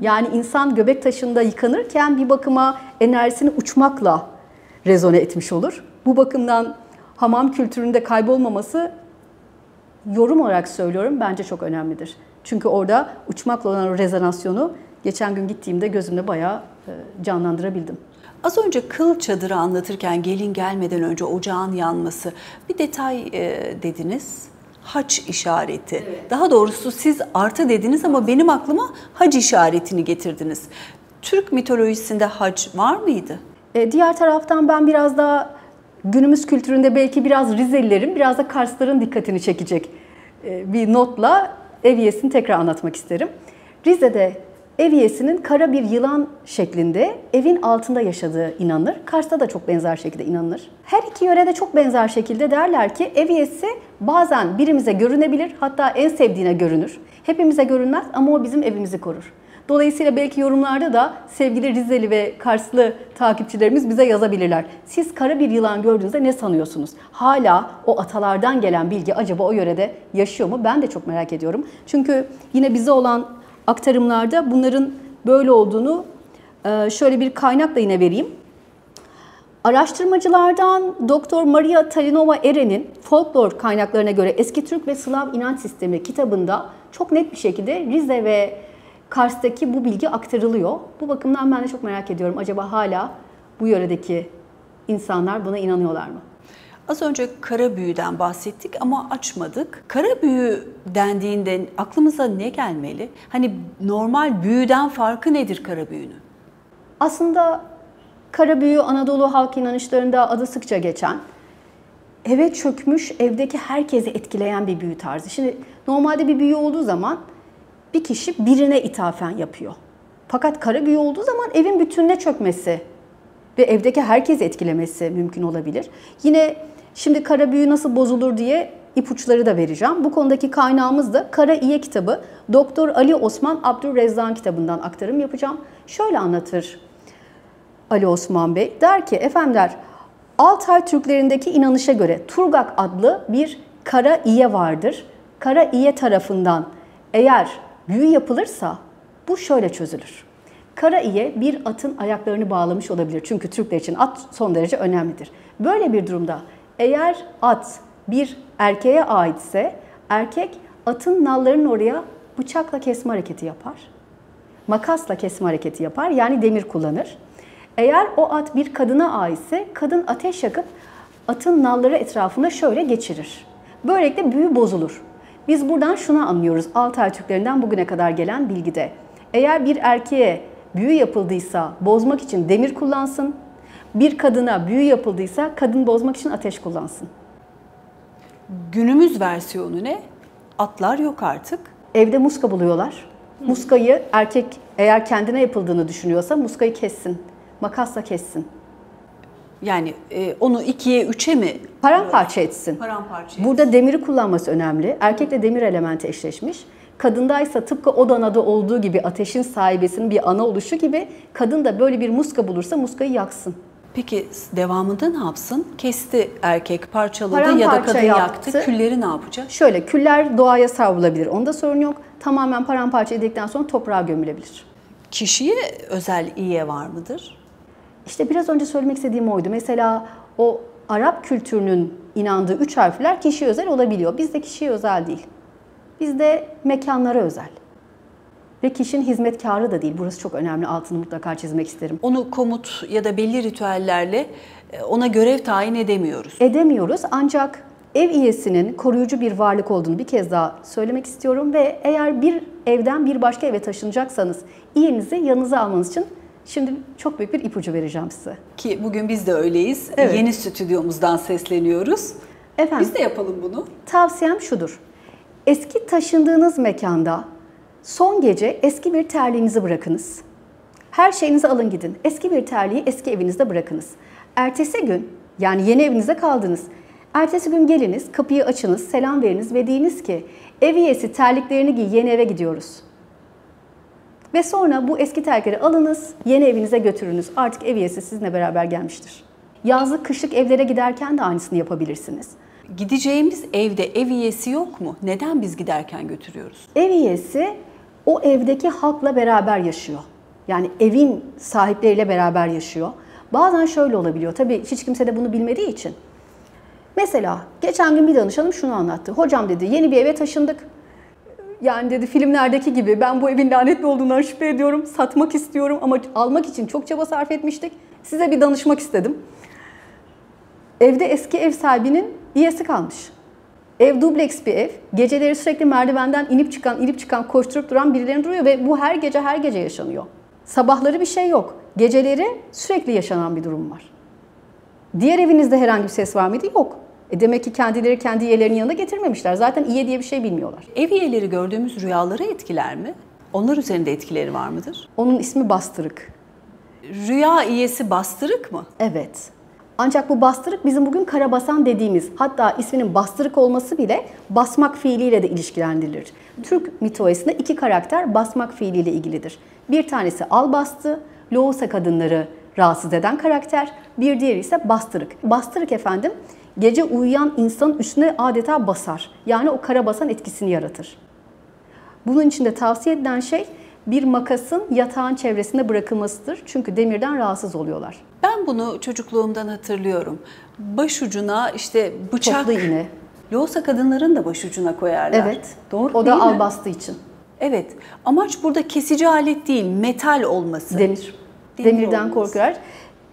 Yani insan göbek taşında yıkanırken bir bakıma enerjisini uçmakla rezone etmiş olur. Bu bakımdan hamam kültüründe kaybolmaması, yorum olarak söylüyorum, bence çok önemlidir. Çünkü orada uçmakla olan o rezonasyonu geçen gün gittiğimde gözümde bayağı canlandırabildim. Az önce kıl çadırı anlatırken gelin gelmeden önce ocağın yanması bir detay dediniz. Haç işareti. Evet. Daha doğrusu siz artı dediniz ama benim aklıma hac işaretini getirdiniz. Türk mitolojisinde hac var mıydı? Diğer taraftan ben biraz daha günümüz kültüründe belki biraz Rizelilerin, biraz da Karsların dikkatini çekecek bir notla ev iyesini tekrar anlatmak isterim. Rize'de ev iyesinin kara bir yılan şeklinde evin altında yaşadığı inanılır. Kars'ta da çok benzer şekilde inanılır. Her iki yörede çok benzer şekilde derler ki ev iyesi bazen birimize görünebilir, hatta en sevdiğine görünür. Hepimize görünmez ama o bizim evimizi korur. Dolayısıyla belki yorumlarda da sevgili Rizeli ve Karslı takipçilerimiz bize yazabilirler. Siz kara bir yılan gördüğünüzde ne sanıyorsunuz? Hala o atalardan gelen bilgi acaba o yörede yaşıyor mu? Ben de çok merak ediyorum. Çünkü yine bize olan aktarımlarda bunların böyle olduğunu şöyle bir kaynakla yine vereyim. Araştırmacılardan Dr. Maria Talinova Eren'in folklor kaynaklarına göre Eski Türk ve Slav İnanç Sistemi kitabında çok net bir şekilde Rize ve Kars'taki bu bilgi aktarılıyor. Bu bakımdan ben de çok merak ediyorum. Acaba hala bu yöredeki insanlar buna inanıyorlar mı? Az önce kara büyüden bahsettik ama açmadık. Kara büyü dendiğinde aklımıza ne gelmeli? Hani normal büyüden farkı nedir kara büyünün? Aslında kara büyü Anadolu halk inanışlarında adı sıkça geçen, eve çökmüş, evdeki herkesi etkileyen bir büyü tarzı. Şimdi normalde bir büyü olduğu zaman bir kişi birine ithafen yapıyor. Fakat kara büyü olduğu zaman evin bütününe çökmesi ve evdeki herkesi etkilemesi mümkün olabilir. Yine şimdi kara büyü nasıl bozulur diye ipuçları da vereceğim. Bu konudaki kaynağımız da Kara İye kitabı. Doktor Ali Osman Abdurrezzak'ın kitabından aktarım yapacağım. Şöyle anlatır Ali Osman Bey. Der ki efendiler, Altay Türklerindeki inanışa göre Turgak adlı bir Kara İye vardır. Kara İye tarafından eğer büyü yapılırsa bu şöyle çözülür. Kara İye bir atın ayaklarını bağlamış olabilir. Çünkü Türkler için at son derece önemlidir. Böyle bir durumda eğer at bir erkeğe aitse erkek atın nallarının oraya bıçakla kesme hareketi yapar. Makasla kesme hareketi yapar, yani demir kullanır. Eğer o at bir kadına aitse kadın ateş yakıp atın nalları etrafında şöyle geçirir. Böylelikle büyü bozulur. Biz buradan şunu anlıyoruz Altay Türklerinden bugüne kadar gelen bilgide. Eğer bir erkeğe büyü yapıldıysa bozmak için demir kullansın, bir kadına büyü yapıldıysa kadın bozmak için ateş kullansın. Günümüz versiyonu ne? Atlar yok artık. Evde muska buluyorlar. Muskayı erkek eğer kendine yapıldığını düşünüyorsa muskayı kessin. Makasla kessin. Yani onu 2'ye 3'e mi? Paramparça etsin. Paramparça etsin. Burada demiri kullanması önemli. Erkekle demir elementi eşleşmiş. Kadındaysa tıpkı o danada olduğu gibi ateşin sahibesinin bir ana oluşu gibi kadın da böyle bir muska bulursa muskayı yaksın. Peki devamında ne yapsın? Kesti erkek, parçaladı ya da kadın yaktı. Külleri ne yapacak? Şöyle, küller doğaya savrulabilir. Onda sorun yok. Tamamen paramparça edildikten sonra toprağa gömülebilir. Kişiye özel iğe var mıdır? İşte biraz önce söylemek istediğim oydu. Mesela o Arap kültürünün inandığı 3 harfler kişiye özel olabiliyor. Bizde kişiye özel değil. Bizde mekanlara özel. Ve kişinin hizmetkarı da değil. Burası çok önemli. Altını mutlaka çizmek isterim. Onu komut ya da belli ritüellerle ona görev tayin edemiyoruz. Edemiyoruz ancak ev üyesinin koruyucu bir varlık olduğunu bir kez daha söylemek istiyorum. Ve eğer bir evden bir başka eve taşınacaksanız iyinizi yanınıza almanız için şimdi çok büyük bir ipucu vereceğim size. Ki bugün biz de öyleyiz. Evet. Yeni stüdyomuzdan sesleniyoruz. Efendim, Biz de yapalım bunu. tavsiyem şudur. Eski taşındığınız mekanda son gece eski bir terliğinizi bırakınız. Her şeyinizi alın gidin. Eski bir terliği eski evinizde bırakınız. Ertesi gün, yani yeni evinize kaldınız. Ertesi gün geliniz, kapıyı açınız, selam veriniz ve deyiniz ki ev üyesi terliklerini giy, yeni eve gidiyoruz. Ve sonra bu eski terlikleri alınız, yeni evinize götürünüz. Artık ev üyesi sizinle beraber gelmiştir. Yazlık, kışlık evlere giderken de aynısını yapabilirsiniz. Gideceğimiz evde ev üyesi yok mu? Neden biz giderken götürüyoruz? Ev üyesi o evdeki halkla beraber yaşıyor. Yani evin sahipleriyle beraber yaşıyor. Bazen şöyle olabiliyor. Tabii hiç kimse de bunu bilmediği için. Mesela geçen gün bir danışanım şunu anlattı. Hocam dedi, yeni bir eve taşındık. Yani dedi filmlerdeki gibi ben bu evin lanetli olduğundan şüphe ediyorum. Satmak istiyorum ama almak için çok çaba sarf etmiştik. Size bir danışmak istedim. Evde eski ev sahibinin üyesi kalmış. Ev dubleks bir ev. Geceleri sürekli merdivenden inip çıkan koşturup duran birileri duruyor ve bu her gece yaşanıyor. Sabahları bir şey yok. Geceleri sürekli yaşanan bir durum var. Diğer evinizde herhangi bir ses var mıydı? Yok. Demek ki kendileri kendi üyelerinin yanına getirmemişler. Zaten üye diye bir şey bilmiyorlar. Ev üyeleri gördüğümüz rüyaları etkiler mi? Onlar üzerinde etkileri var mıdır? Onun ismi bastırık. Rüya üyesi bastırık mı? Evet. Ancak bu bastırık bizim bugün karabasan dediğimiz, hatta isminin bastırık olması bile basmak fiiliyle de ilişkilendirilir. Türk mitolojisinde 2 karakter basmak fiiliyle ilgilidir. Bir tanesi albastı, Loğusa kadınları rahatsız eden karakter. Bir diğeri ise bastırık. Bastırık efendim, gece uyuyan insanın üstüne adeta basar. Yani o karabasan etkisini yaratır. Bunun için de tavsiye edilen şey bir makasın yatağın çevresinde bırakılmasıdır. Çünkü demirden rahatsız oluyorlar. Ben bunu çocukluğumdan hatırlıyorum. Başucuna işte bıçak, Toplu iğne. Loğusa kadınların da başucuna koyarlar. Evet. Doğru o değil da mi? albastı için. Evet. Amaç burada kesici alet değil, metal olması. Demir. Demirden korkuyorlar.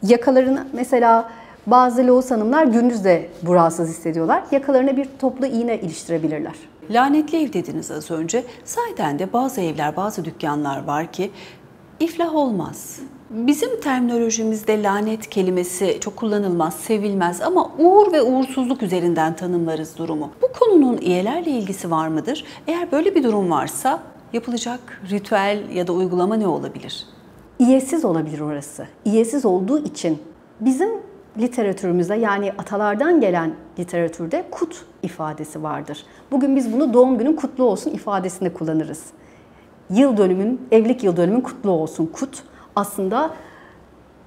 Yakalarına mesela bazı Loğus hanımlar gündüz de bu rahatsız hissediyorlar. Yakalarına bir toplu iğne iliştirebilirler. Lanetli ev dediniz az önce. Sahiden de bazı evler, bazı dükkanlar var ki iflah olmaz. Bizim terminolojimizde lanet kelimesi çok kullanılmaz, sevilmez ama uğur ve uğursuzluk üzerinden tanımlarız durumu. Bu konunun üyelerle ilgisi var mıdır? Eğer böyle bir durum varsa yapılacak ritüel ya da uygulama ne olabilir? İyesiz olabilir orası. İyesiz olduğu için bizim literatürümüzde, yani atalardan gelen literatürde kut ifadesi vardır. Bugün biz bunu doğum günün kutlu olsun ifadesinde kullanırız. Yıl dönümün, evlilik yıl dönümün kutlu olsun kut. Aslında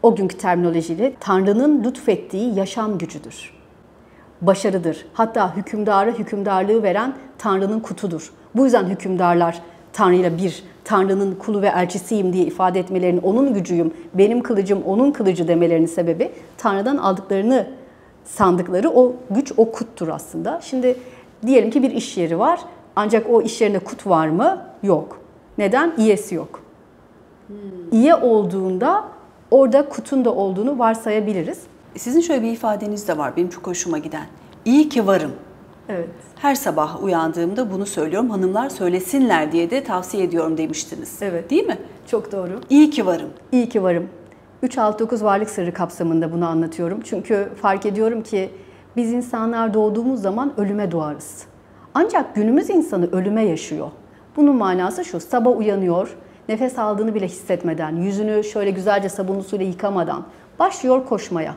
o günkü terminolojiyle Tanrı'nın lütfettiği yaşam gücüdür. Başarıdır. Hatta hükümdarlığı veren Tanrı'nın kutudur. Bu yüzden hükümdarlar Tanrı'yla bir, Tanrı'nın kulu ve elçisiyim diye ifade etmelerinin, onun gücüyüm, benim kılıcım onun kılıcı demelerinin sebebi Tanrı'dan aldıklarını sandıkları o güç, o kuttur aslında. Şimdi diyelim ki bir iş yeri var. Ancak o iş yerinde kut var mı? Yok. Neden? İyesi yok. İye olduğunda orada kutun da olduğunu varsayabiliriz. Sizin şöyle bir ifadeniz de var benim çok hoşuma giden. İyi ki varım. Evet. Her sabah uyandığımda bunu söylüyorum. Hanımlar söylesinler diye de tavsiye ediyorum demiştiniz. Evet. Değil mi? Çok doğru. İyi ki varım. İyi ki varım. 3-6-9 varlık sırrı kapsamında bunu anlatıyorum. Çünkü fark ediyorum ki biz insanlar doğduğumuz zaman ölüme doğarız. Ancak günümüz insanı ölüme yaşıyor. Bunun manası şu: sabah uyanıyor, nefes aldığını bile hissetmeden, yüzünü şöyle güzelce sabunlu suyla yıkamadan başlıyor koşmaya.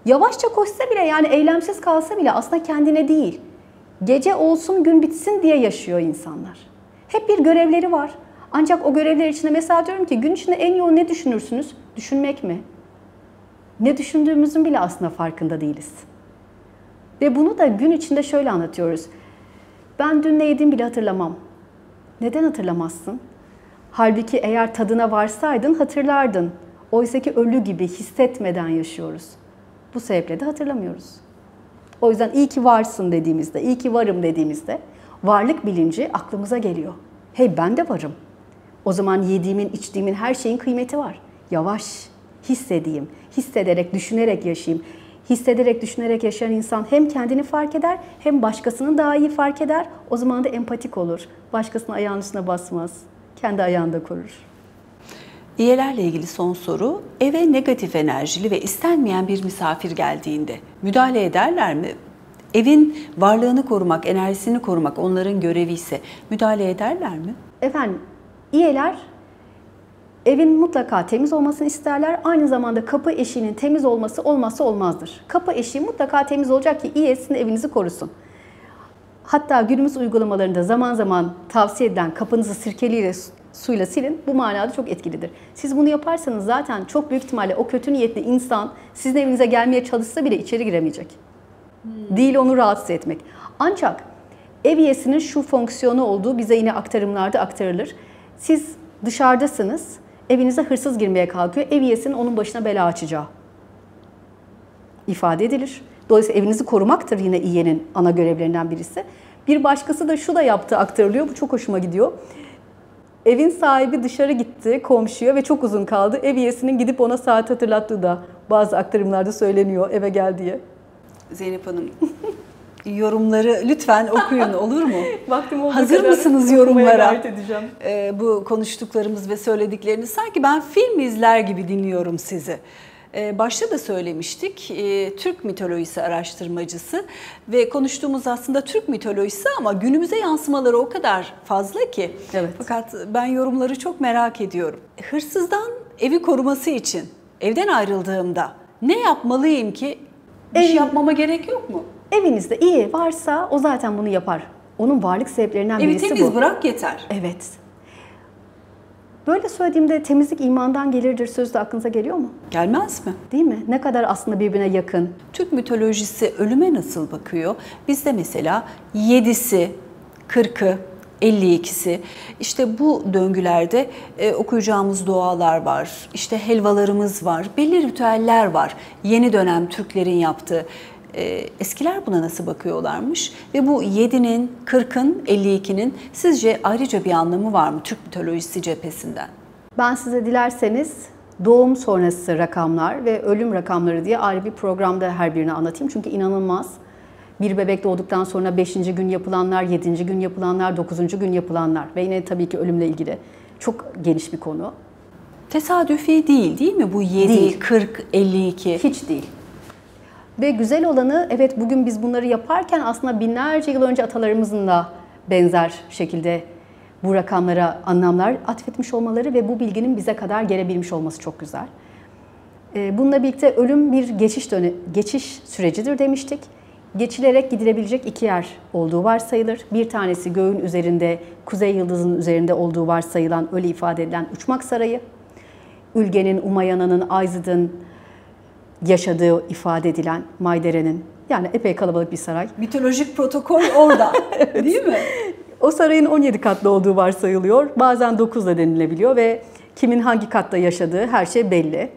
Yavaşça koşsa bile, yani eylemsiz kalsa bile aslında kendine değil, gece olsun gün bitsin diye yaşıyor insanlar. Hep bir görevleri var. Ancak o görevler içinde mesela diyorum ki gün içinde en yoğun ne düşünürsünüz? Düşünmek mi? Ne düşündüğümüzün bile aslında farkında değiliz. Ve bunu da gün içinde şöyle anlatıyoruz. Ben dün ne yediğimi bile hatırlamam. Neden hatırlamazsın? Halbuki eğer tadına varsaydın hatırlardın. Oysaki ölü gibi hissetmeden yaşıyoruz. Bu sebeple de hatırlamıyoruz. O yüzden iyi ki varsın dediğimizde, iyi ki varım dediğimizde varlık bilinci aklımıza geliyor. Hey, ben de varım. O zaman yediğimin, içtiğimin, her şeyin kıymeti var. Yavaş hissedeyim, hissederek, düşünerek yaşayayım. Hissederek, düşünerek yaşayan insan hem kendini fark eder, hem başkasını daha iyi fark eder. O zaman da empatik olur. Başkasının ayağının üstüne basmaz. Kendi ayağında korur. İyelerle ilgili son soru. Eve negatif enerjili ve istenmeyen bir misafir geldiğinde müdahale ederler mi? Evin varlığını korumak, enerjisini korumak onların görevi ise müdahale ederler mi? Efendim, İyeler evin mutlaka temiz olmasını isterler. Aynı zamanda kapı eşiğinin temiz olması olmazsa olmazdır. Kapı eşiği mutlaka temiz olacak ki İye sizin evinizi korusun. Hatta günümüz uygulamalarında zaman zaman tavsiye edilen kapınızı sirkeliyle suyla silin. Bu manada çok etkilidir. Siz bunu yaparsanız zaten çok büyük ihtimalle o kötü niyetli insan sizin evinize gelmeye çalışsa bile içeri giremeyecek. Değil onu rahatsız etmek. Ancak ev iyesinin şu fonksiyonu olduğu bize yine aktarımlarda aktarılır. Siz dışarıdasınız, evinize hırsız girmeye kalkıyor, ev iyesinin onun başına bela açacağı ifade edilir. Dolayısıyla evinizi korumaktır yine İye'nin ana görevlerinden birisi. Bir başkası da şu da yaptığı aktarılıyor, bu çok hoşuma gidiyor. Evin sahibi dışarı gitti komşuya ve çok uzun kaldı. Ev iyesinin gidip ona saat hatırlattığı da bazı aktarımlarda söyleniyor eve gel diye. Zeynep Hanım, yorumları lütfen okuyun, olur mu? Vaktim olduğu Hazır kadar mısınız yorumlara? gayret edeceğim. Bu konuştuklarımız ve söyledikleriniz sanki ben film izler gibi dinliyorum sizi. Başta da söylemiştik, Türk mitolojisi araştırmacısı ve konuştuğumuz aslında Türk mitolojisi ama günümüze yansımaları o kadar fazla ki. Evet. Fakat ben yorumları çok merak ediyorum. Hırsızdan evi koruması için evden ayrıldığımda ne yapmalıyım ki? Bir şey yapmama gerek yok mu? Evinizde iyi varsa o zaten bunu yapar. Onun varlık sebeplerinden birisi bu. Evi temiz bırak yeter. Evet. Böyle söylediğimde temizlik imandan gelirdir sözü de aklınıza geliyor mu? Gelmez mi? Değil mi? Ne kadar aslında birbirine yakın. Türk mitolojisi ölüme nasıl bakıyor? Bizde mesela 7'si, 40'ı, 52'si işte bu döngülerde okuyacağımız dualar var, işte helvalarımız var, belli ritüeller var. Yeni dönem Türklerin yaptığı. Eskiler buna nasıl bakıyorlarmış ve bu 7'nin, 40'ın, 52'nin sizce ayrıca bir anlamı var mı Türk mitolojisi cephesinden? Ben size dilerseniz doğum sonrası rakamlar ve ölüm rakamları diye ayrı bir programda her birini anlatayım. Çünkü inanılmaz. Bir bebek doğduktan sonra 5. gün yapılanlar, 7. gün yapılanlar, 9. gün yapılanlar ve yine tabii ki ölümle ilgili çok geniş bir konu. Tesadüfi değil mi bu 7, Değil. 40, 52? Hiç değil. Ve güzel olanı, evet bugün biz bunları yaparken aslında binlerce yıl önce atalarımızın da benzer şekilde bu rakamlara anlamlar atfetmiş olmaları ve bu bilginin bize kadar gelebilmiş olması çok güzel. Bununla birlikte ölüm bir geçiş sürecidir demiştik. Geçilerek gidilebilecek iki yer olduğu varsayılır. Bir tanesi göğün üzerinde, kuzey yıldızının üzerinde olduğu varsayılan, öyle ifade edilen Uçmak Sarayı. Ülge'nin, Umayana'nın, Ayzıd'ın yaşadığı ifade edilen Maydere'nin, yani epey kalabalık bir saray. Mitolojik protokol orada, evet. Değil mi? O sarayın 17 katlı olduğu varsayılıyor. Bazen 9 da denilebiliyor ve kimin hangi katta yaşadığı her şey belli.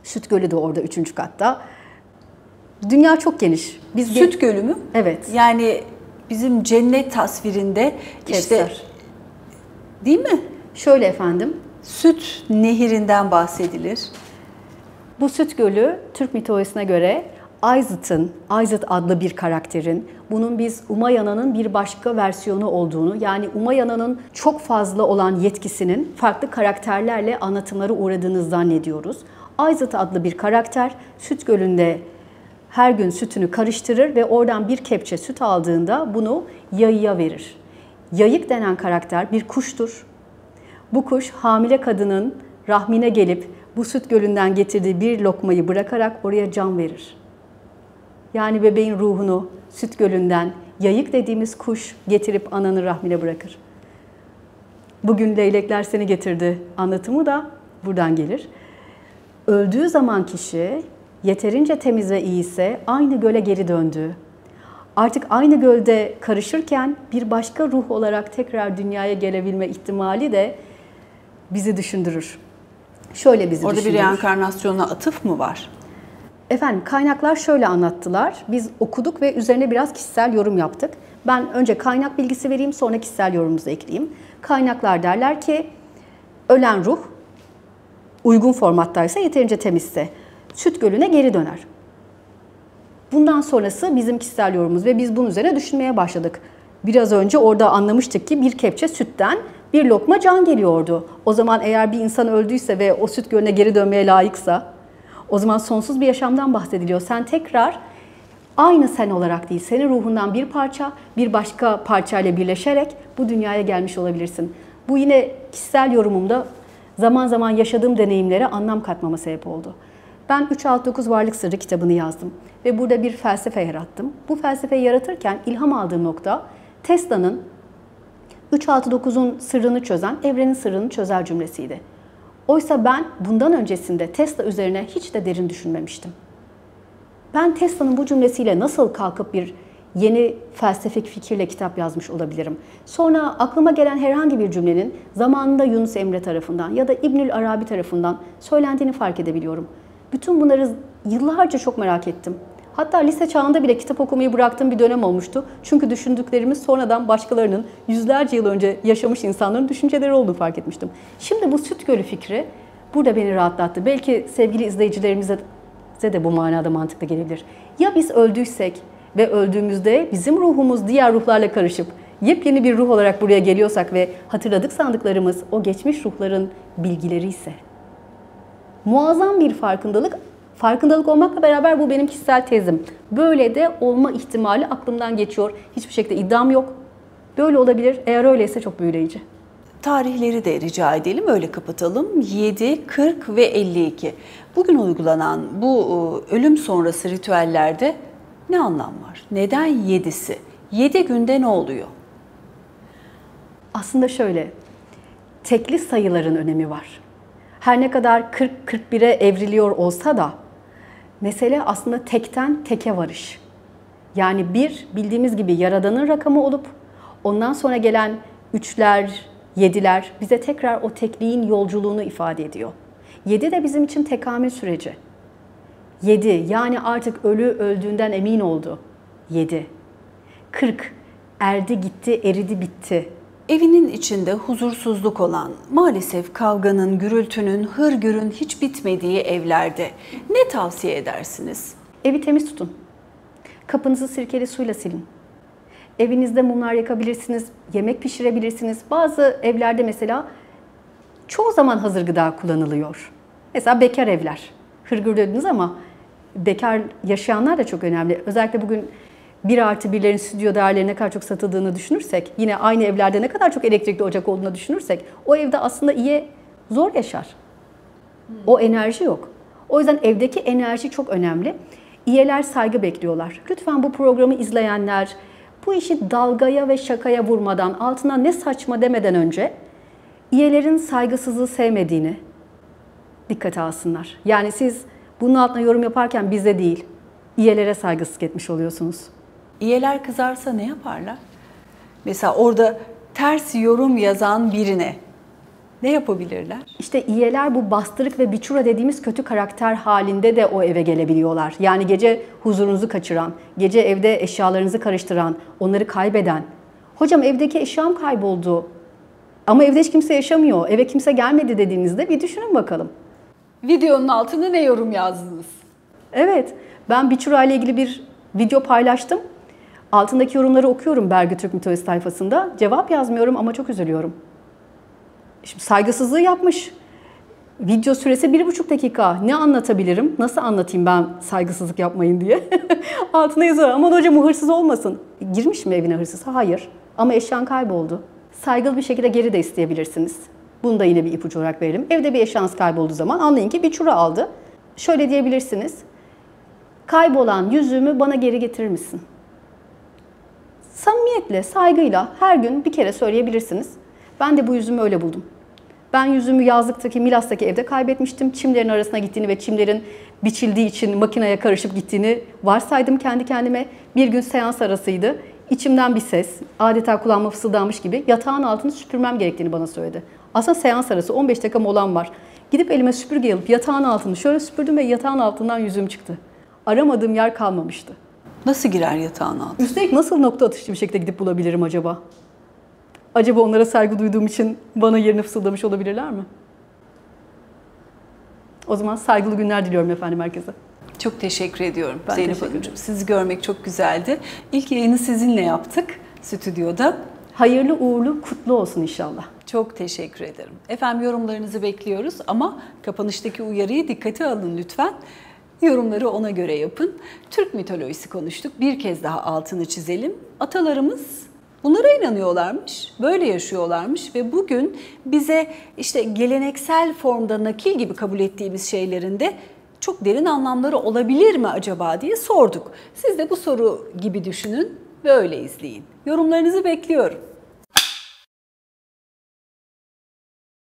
Süt Gölü de orada 3. katta. Dünya çok geniş. Süt Gölü mü? Evet. Yani bizim cennet tasvirinde işte, değil mi? Şöyle efendim. Süt nehirinden bahsedilir. Bu Süt Gölü Türk mitolojisine göre Ayzıt adlı bir karakterin, bunun biz Umayana'nın bir başka versiyonu olduğunu, yani Umayana'nın çok fazla olan yetkisinin farklı karakterlerle anlatımlara uğradığını zannediyoruz. Ayzıt adlı bir karakter Süt Gölü'nde her gün sütünü karıştırır ve oradan bir kepçe süt aldığında bunu yayıya verir. Yayık denen karakter bir kuştur. Bu kuş hamile kadının rahmine gelip bu süt gölünden getirdiği bir lokmayı bırakarak oraya can verir. Yani bebeğin ruhunu süt gölünden yayık dediğimiz kuş getirip ananın rahmine bırakır. Bugün leylekler seni getirdi anlatımı da buradan gelir. Öldüğü zaman kişi yeterince temiz ve iyiyse aynı göle geri döndü. Artık aynı gölde karışırken bir başka ruh olarak tekrar dünyaya gelebilme ihtimali de bizi düşündürür. Şöyle bizi Orada düşündürür. bir reenkarnasyona atıf mı var? Efendim kaynaklar şöyle anlattılar. Biz okuduk ve üzerine biraz kişisel yorum yaptık. Ben önce kaynak bilgisi vereyim, sonra kişisel yorumunuzu ekleyeyim. Kaynaklar derler ki ölen ruh uygun formattaysa, yeterince temizse Süt Gölü'ne geri döner. Bundan sonrası bizim kişisel yorumumuz ve biz bunun üzerine düşünmeye başladık. Biraz önce orada anlamıştık ki bir kepçe sütten bir lokma can geliyordu. O zaman eğer bir insan öldüyse ve o Süt Gölü'ne geri dönmeye layıksa, o zaman sonsuz bir yaşamdan bahsediliyor. Sen tekrar aynı sen olarak değil, senin ruhundan bir parça, bir başka parçayla birleşerek bu dünyaya gelmiş olabilirsin. Bu yine kişisel yorumumda zaman zaman yaşadığım deneyimlere anlam katmama sebep oldu. Ben 369 Varlık Sırrı kitabını yazdım ve burada bir felsefe yarattım. Bu felsefeyi yaratırken ilham aldığım nokta Tesla'nın 369'un sırrını çözen, evrenin sırrını çözer cümlesiydi. Oysa ben bundan öncesinde Tesla üzerine hiç de derin düşünmemiştim. Ben Tesla'nın bu cümlesiyle nasıl kalkıp bir yeni felsefik fikirle kitap yazmış olabilirim? Sonra aklıma gelen herhangi bir cümlenin zamanında Yunus Emre tarafından ya da İbnül Arabi tarafından söylendiğini fark edebiliyorum. Bütün bunları yıllarca çok merak ettim. Hatta lise çağında bile kitap okumayı bıraktığım bir dönem olmuştu. Çünkü düşündüklerimiz sonradan başkalarının yüzlerce yıl önce yaşamış insanların düşünceleri olduğunu fark etmiştim. Şimdi bu Süt Gölü fikri burada beni rahatlattı. Belki sevgili izleyicilerimize de bu manada mantıklı gelebilir. Ya biz öldüysek ve öldüğümüzde bizim ruhumuz diğer ruhlarla karışıp yepyeni bir ruh olarak buraya geliyorsak ve hatırladık sandıklarımız o geçmiş ruhların bilgileri ise? Muazzam bir farkındalık. Farkındalık olmakla beraber bu benim kişisel tezim. Böyle de olma ihtimali aklımdan geçiyor. Hiçbir şekilde iddiam yok. Böyle olabilir. Eğer öyleyse çok büyüleyici. Tarihleri de rica edelim, öyle kapatalım. 7, 40 ve 52. Bugün uygulanan bu ölüm sonrası ritüellerde ne anlam var? Neden 7'si? 7 günde ne oluyor? Aslında şöyle, tekli sayıların önemi var. Her ne kadar 40-41'e evriliyor olsa da mesele aslında tekten teke varış. Yani bir bildiğimiz gibi Yaradan'ın rakamı olup ondan sonra gelen 3'ler, 7'ler bize tekrar o tekliğin yolculuğunu ifade ediyor. 7 de bizim için tekamül süreci. 7 yani artık ölü öldüğünden emin oldu. 7. 40 erdi gitti, eridi bitti. Evinin içinde huzursuzluk olan, maalesef kavganın, gürültünün, hırgürün hiç bitmediği evlerde ne tavsiye edersiniz? Evi temiz tutun. Kapınızı sirkeli suyla silin. Evinizde mumlar yakabilirsiniz, yemek pişirebilirsiniz. Bazı evlerde mesela çoğu zaman hazır gıda kullanılıyor. Mesela bekar evler. Hırgür dediniz ama bekar yaşayanlar da çok önemli. Özellikle bugün 1+1'lerin stüdyo değerleri ne kadar çok satıldığını düşünürsek, yine aynı evlerde ne kadar çok elektrikli ocak olduğunu düşünürsek, o evde aslında iyi zor yaşar. O enerji yok. O yüzden evdeki enerji çok önemli. İyeler saygı bekliyorlar. Lütfen bu programı izleyenler bu işi dalgaya ve şakaya vurmadan, altına ne saçma demeden önce iyelerin saygısızlığı sevmediğini dikkate alsınlar. Yani siz bunun altına yorum yaparken bize değil, iyelere saygısızlık etmiş oluyorsunuz. İyeler kızarsa ne yaparlar? Mesela orada ters yorum yazan birine Ne yapabilirler? İşte iyeler bu bastırık ve biçura dediğimiz kötü karakter halinde de o eve gelebiliyorlar. Yani gece huzurunuzu kaçıran, gece evde eşyalarınızı karıştıran, onları kaybeden. Hocam evdeki eşyam kayboldu ama evde hiç kimse yaşamıyor, eve kimse gelmedi dediğinizde bir düşünün bakalım. Videonun altına ne yorum yazdınız? Evet, ben biçura ile ilgili bir video paylaştım. Altındaki yorumları okuyorum Bergü Türk Mitolojisi sayfasında. Cevap yazmıyorum ama çok üzülüyorum. Şimdi saygısızlığı yapmış. Video süresi 1,5 dakika. Ne anlatabilirim? Nasıl anlatayım ben saygısızlık yapmayın diye? Altına yazıyor. Aman hocam o hırsız olmasın. Girmiş mi evine hırsız? Hayır. Ama eşyan kayboldu. Saygılı bir şekilde geri de isteyebilirsiniz. Bunu da yine bir ipucu olarak verelim. Evde bir eşyanız kaybolduğu zaman anlayın ki biçura aldı. Şöyle diyebilirsiniz. Kaybolan yüzüğümü bana geri getirir misin? Samimiyetle, saygıyla her gün bir kere söyleyebilirsiniz. Ben de bu yüzüğümü öyle buldum. Ben yüzüğümü yazlıktaki, Milas'taki evde kaybetmiştim. Çimlerin arasına gittiğini ve çimlerin biçildiği için makineye karışıp gittiğini varsaydım kendi kendime. Bir gün seans arasıydı. İçimden bir ses, adeta kulağıma fısıldanmış gibi yatağın altını süpürmem gerektiğini bana söyledi. Aslında seans arası 15 dakika molam var. Gidip elime süpürge alıp yatağın altını şöyle süpürdüm ve yatağın altından yüzüğüm çıktı. Aramadığım yer kalmamıştı. Nasıl girer yatağın altına? Üstelik nasıl nokta atışlı bir şekilde gidip bulabilirim acaba? Acaba onlara saygı duyduğum için bana yerini fısıldamış olabilirler mi? O zaman saygılı günler diliyorum efendim herkese. Çok teşekkür ediyorum Ben Zeynep teşekkür Hanımcığım. Sizi görmek çok güzeldi. İlk yayını sizinle yaptık stüdyoda. Hayırlı uğurlu kutlu olsun inşallah. Çok teşekkür ederim. Efendim yorumlarınızı bekliyoruz ama kapanıştaki uyarıyı dikkate alın lütfen. Yorumları ona göre yapın. Türk mitolojisi konuştuk. Bir kez daha altını çizelim. Atalarımız bunlara inanıyorlarmış, böyle yaşıyorlarmış ve bugün bize işte geleneksel formda nakil gibi kabul ettiğimiz şeylerin de çok derin anlamları olabilir mi acaba diye sorduk. Siz de bu soru gibi düşünün ve öyle izleyin. Yorumlarınızı bekliyorum.